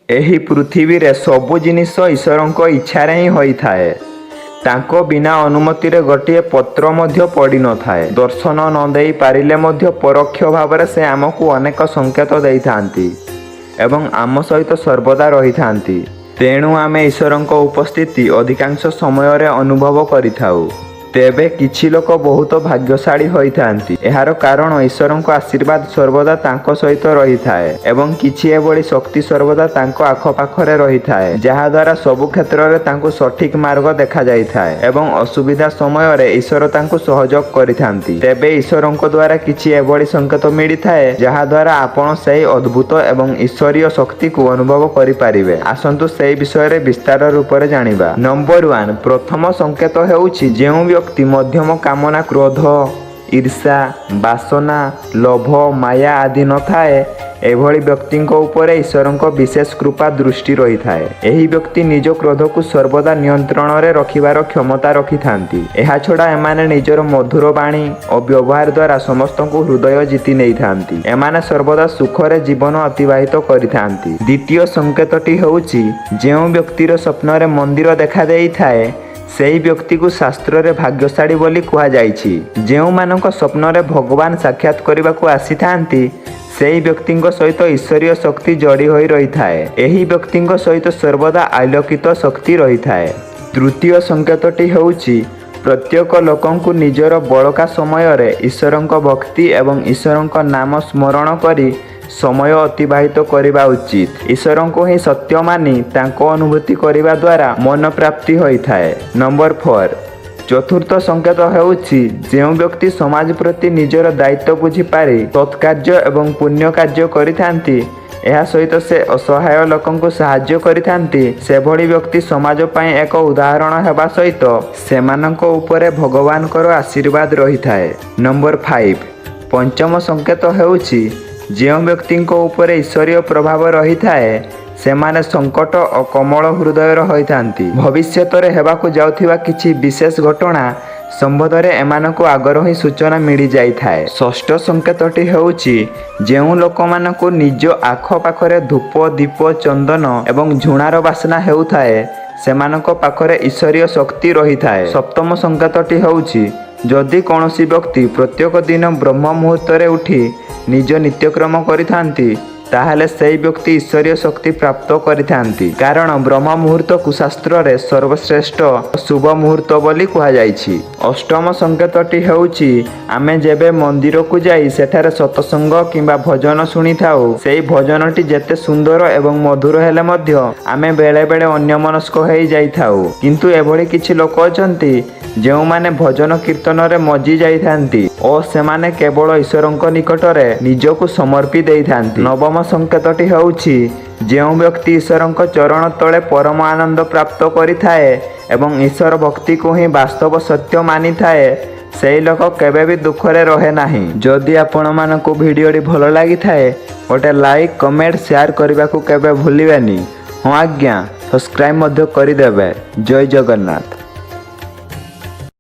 ଏହି ପୃଥିବୀରେ ସବୁ ଜିନିଷ ଈଶ୍ୱରଙ୍କ ଇଚ୍ଛାରେ ହିଁ ହୋଇଥାଏ। ତାଙ୍କ ବିନା ଅନୁମତିରେ ଗୋଟିଏ ପତ୍ର ମଧ୍ୟ ପଡ଼ିନଥାଏ। ଦର୍ଶନ ନ ଦେଇ ପାରିଲେ ମଧ୍ୟ ପରୋକ୍ଷ ଭାବରେ ସେ ଆମକୁ ଅନେକ ସଂକେତ ଦେଇଥାନ୍ତି ଏବଂ ଆମ ସହିତ ସର୍ବଦା ରହିଥାନ୍ତି। ତେଣୁ ଆମେ ଈଶ୍ୱରଙ୍କ ଉପସ୍ଥିତି ଅଧିକାଂଶ ସମୟରେ ଅନୁଭବ କରିଥାଉ। ତେବେ କିଛି ଲୋକ ବହୁତ ଭାଗ୍ୟଶାଳୀ ହୋଇଥାନ୍ତି। ଏହାର କାରଣ ଈଶ୍ୱରଙ୍କ ଆଶୀର୍ବାଦ ସର୍ବଦା ତାଙ୍କ ସହିତ ରହିଥାଏ ଏବଂ କିଛି ଏଭଳି ଶକ୍ତି ସର୍ବଦା ତାଙ୍କ ଆଖପାଖରେ ରହିଥାଏ ଯାହାଦ୍ୱାରା ସବୁ କ୍ଷେତ୍ରରେ ତାଙ୍କୁ ସଠିକ୍ ମାର୍ଗ ଦେଖାଯାଇଥାଏ ଏବଂ ଅସୁବିଧା ସମୟରେ ଈଶ୍ୱର ତାଙ୍କୁ ସହଯୋଗ କରିଥାନ୍ତି। ତେବେ ଈଶ୍ୱରଙ୍କ ଦ୍ୱାରା କିଛି ଏଭଳି ସଂକେତ ମିଳିଥାଏ ଯାହାଦ୍ୱାରା ଆପଣ ସେହି ଅଦ୍ଭୁତ ଏବଂ ଈଶ୍ୱରୀୟ ଶକ୍ତିକୁ ଅନୁଭବ କରିପାରିବେ। ଆସନ୍ତୁ ସେହି ବିଷୟରେ ବିସ୍ତାର ରୂପରେ ଜାଣିବା। ନମ୍ବର 1, ପ୍ରଥମ ସଂକେତ ହେଉଛି ଯେଉଁ ବ୍ୟକ୍ତି ମଧ୍ୟମ କାମନା, କ୍ରୋଧ, ଈର୍ଷା, ବାସନା, ଲୋଭ, ମାୟା ଆଦି ନଥାଏ, ଏଭଳି ବ୍ୟକ୍ତିଙ୍କ ଉପରେ ଈଶ୍ୱରଙ୍କ ବିଶେଷ କୃପା ଦୃଷ୍ଟି ରହିଥାଏ। ଏହି ବ୍ୟକ୍ତି ନିଜ କ୍ରୋଧକୁ ସର୍ବଦା ନିୟନ୍ତ୍ରଣରେ ରଖିବାର କ୍ଷମତା ରଖିଥାନ୍ତି। ଏହାଛଡ଼ା ଏମାନେ ନିଜର ମଧୁର ବାଣୀ ଓ ବ୍ୟବହାର ଦ୍ୱାରା ସମସ୍ତଙ୍କୁ ହୃଦୟ ଜିତି ନେଇଥାନ୍ତି। ଏମାନେ ସର୍ବଦା ସୁଖରେ ଜୀବନ ଅତିବାହିତ କରିଥାନ୍ତି। ଦ୍ୱିତୀୟ ସଂକେତଟି ହେଉଛି ଯେଉଁ ବ୍ୟକ୍ତିର ସ୍ୱପ୍ନରେ ମନ୍ଦିର ଦେଖାଦେଇଥାଏ ସେହି ବ୍ୟକ୍ତିକୁ ଶାସ୍ତ୍ରରେ ଭାଗ୍ୟଶାଳୀ ବୋଲି କୁହାଯାଇଛି। ଯେଉଁମାନଙ୍କ ସ୍ୱପ୍ନରେ ଭଗବାନ ସାକ୍ଷାତ କରିବାକୁ ଆସିଥାନ୍ତି ସେହି ବ୍ୟକ୍ତିଙ୍କ ସହିତ ଈଶ୍ୱରୀୟ ଶକ୍ତି ଯୋଡ଼ି ହୋଇ ରହିଥାଏ। ଏହି ବ୍ୟକ୍ତିଙ୍କ ସହିତ ସର୍ବଦା ଆଲୋକିତ ଶକ୍ତି ରହିଥାଏ। ତୃତୀୟ ସଂକେତଟି ହେଉଛି ପ୍ରତ୍ୟେକ ଲୋକଙ୍କୁ ନିଜର ବଳକା ସମୟରେ ଈଶ୍ୱରଙ୍କ ଭକ୍ତି ଏବଂ ଈଶ୍ୱରଙ୍କ ନାମ ସ୍ମରଣ କରି ସମୟ ଅତିବାହିତ କରିବା ଉଚିତ। ଈଶ୍ୱରଙ୍କୁ ହିଁ ସତ୍ୟ ମାନି ତାଙ୍କ ଅନୁଭୂତି କରିବା ଦ୍ୱାରା ମନ ପ୍ରାପ୍ତି ହୋଇଥାଏ। ନମ୍ବର 4, ଚତୁର୍ଥ ସଂକେତ ହେଉଛି ଯେଉଁ ବ୍ୟକ୍ତି ସମାଜ ପ୍ରତି ନିଜର ଦାୟିତ୍ୱ ବୁଝିପାରି ସତ୍କାର୍ଯ୍ୟ ଏବଂ ପୁଣ୍ୟ କାର୍ଯ୍ୟ କରିଥାନ୍ତି, ଏହା ସହିତ ସେ ଅସହାୟ ଲୋକଙ୍କୁ ସାହାଯ୍ୟ କରିଥାନ୍ତି, ସେଭଳି ବ୍ୟକ୍ତି ସମାଜ ପାଇଁ ଏକ ଉଦାହରଣ ହେବା ସହିତ ସେମାନଙ୍କ ଉପରେ ଭଗବାନଙ୍କର ଆଶୀର୍ବାଦ ରହିଥାଏ। ନମ୍ବର 5, ପଞ୍ଚମ ସଂକେତ ହେଉଛି ଯେଉଁ ବ୍ୟକ୍ତିଙ୍କ ଉପରେ ଈଶ୍ୱରୀୟ ପ୍ରଭାବ ରହିଥାଏ ସେମାନେ ସଙ୍କଟ ଓ କୋମଳ ହୃଦୟର ହୋଇଥାନ୍ତି। ଭବିଷ୍ୟତରେ ହେବାକୁ ଯାଉଥିବା କିଛି ବିଶେଷ ଘଟଣା ସମ୍ବନ୍ଧରେ ଏମାନଙ୍କୁ ଆଗରୁ ହିଁ ସୂଚନା ମିଳିଯାଇଥାଏ। ଷଷ୍ଠ ସଂକେତଟି ହେଉଛି ଯେଉଁ ଲୋକମାନଙ୍କୁ ନିଜ ଆଖପାଖରେ ଧୂପ, ଦୀପ, ଚନ୍ଦନ ଏବଂ ଝୁଣାର ବାସ୍ନା ହେଉଥାଏ ସେମାନଙ୍କ ପାଖରେ ଈଶ୍ୱରୀୟ ଶକ୍ତି ରହିଥାଏ। ସପ୍ତମ ସଂକେତଟି ହେଉଛି ଯଦି କୌଣସି ବ୍ୟକ୍ତି ପ୍ରତ୍ୟେକ ଦିନ ବ୍ରହ୍ମ ମୁହୂର୍ତ୍ତରେ ଉଠି ନିଜ ନିତ୍ୟକ୍ରମ କରିଥାନ୍ତି ତାହେଲେ ସେହି ବ୍ୟକ୍ତି ଈଶ୍ୱରୀୟ ଶକ୍ତି ପ୍ରାପ୍ତ କରିଥାନ୍ତି। କାରଣ ବ୍ରହ୍ମ ମୁହୂର୍ତ୍ତକୁ ଶାସ୍ତ୍ରରେ ସର୍ବଶ୍ରେଷ୍ଠ ଶୁଭ ମୁହୂର୍ତ୍ତ ବୋଲି କୁହାଯାଇଛି। ଅଷ୍ଟମ ସଂକେତଟି ହେଉଛି ଆମେ ଯେବେ ମନ୍ଦିରକୁ ଯାଇ ସେଠାରେ ସତ୍ସଙ୍ଗ କିମ୍ବା ଭଜନ ଶୁଣିଥାଉ ସେହି ଭଜନଟି ଯେତେ ସୁନ୍ଦର ଏବଂ ମଧୁର ହେଲେ ମଧ୍ୟ ଆମେ ବେଳେବେଳେ ଅନ୍ୟମନସ୍କ ହୋଇଯାଇଥାଉ। କିନ୍ତୁ ଏଭଳି କିଛି ଲୋକ ଅଛନ୍ତି ଯେଉଁମାନେ ଭଜନ କୀର୍ତ୍ତନରେ ମଜି ଯାଇଥାନ୍ତି ଓ ସେମାନେ କେବଳ ଈଶ୍ୱରଙ୍କ ନିକଟରେ ନିଜକୁ ସମର୍ପି ଦେଇଥାନ୍ତି। ନବମ ସଂକେତଟି ହେଉଛି ଯେଉଁ ବ୍ୟକ୍ତି ଈଶ୍ୱରଙ୍କ ଚରଣ ତଳେ ପରମ ଆନନ୍ଦ ପ୍ରାପ୍ତ କରିଥାଏ ଏବଂ ଈଶ୍ୱର ଭକ୍ତିକୁ ହିଁ ବାସ୍ତବ ସତ୍ୟ ମାନିଥାଏ ସେହି ଲୋକ କେବେ ବି ଦୁଃଖରେ ରହେ ନାହିଁ। ଯଦି ଆପଣମାନଙ୍କୁ ଭିଡ଼ିଓଟି ଭଲ ଲାଗିଥାଏ ଗୋଟେ ଲାଇକ୍, କମେଣ୍ଟ, ସେୟାର କରିବାକୁ କେବେ ଭୁଲିବେନି। ହଁ ଆଜ୍ଞା, ସବସ୍କ୍ରାଇବ୍ ମଧ୍ୟ କରିଦେବେ। ଜୟ ଜଗନ୍ନାଥ।